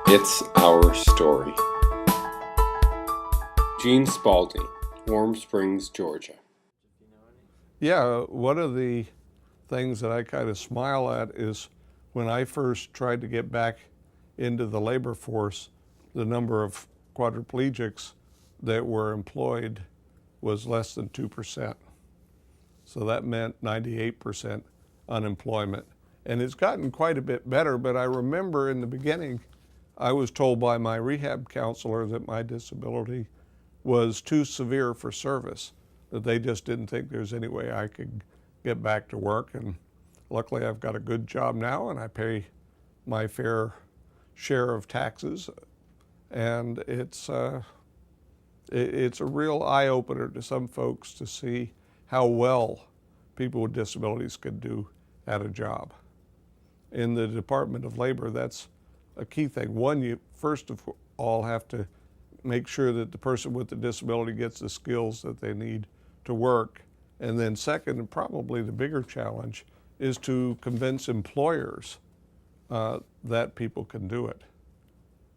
It's Our Story. Gene Spalding, Warm Springs, Georgia. Yeah, one of the things that I kind of smile at is when I first tried to get back into the labor force, the number of quadriplegics that were employed was less than 2%. So that meant 98% unemployment. And it's gotten quite a bit better, but I remember in the beginning, I was told by my rehab counselor that my disability was too severe for service, that they just didn't think there's any way I could get back to work. And luckily I've got a good job now and I pay my fair share of taxes. And it's a real eye-opener to some folks to see how well people with disabilities can do at a job. In the Department of Labor, that's a key thing. One, you first of all have to make sure that the person with the disability gets the skills that they need to work. And then second, and probably the bigger challenge, is to convince employers that people can do it.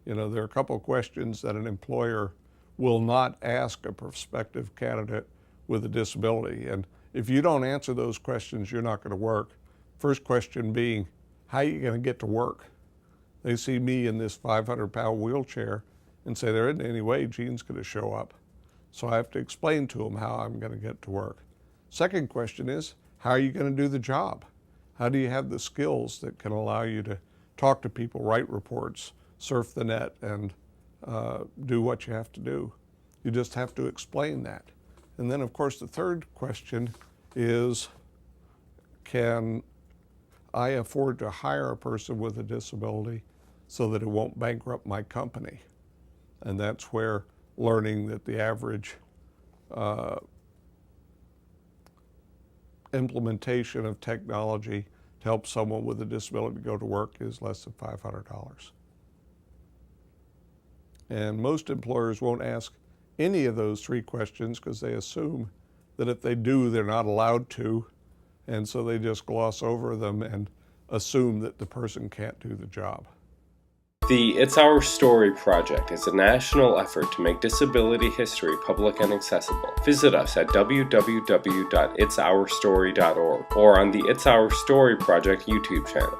You know, there are a couple of questions that an employer will not ask a prospective candidate with a disability. And if you don't answer those questions, you're not going to work. First question being, how are you going to get to work? They see me in this 500-pound wheelchair and say there isn't any way Gene's going to show up. So I have to explain to them how I'm going to get to work. Second question is, how are you going to do the job? How do you have the skills that can allow you to talk to people, write reports, surf the net, and do what you have to do? You just have to explain that. And then, of course, the third question is, can I afford to hire a person with a disability so that it won't bankrupt my company? And that's where learning that the average implementation of technology to help someone with a disability go to work is less than $500. And most employers won't ask any of those three questions because they assume that if they do, they're not allowed to. And so they just gloss over them and assume that the person can't do the job. The It's Our Story project is a national effort to make disability history public and accessible. Visit us at www.itsourstory.org or on the It's Our Story project YouTube channel.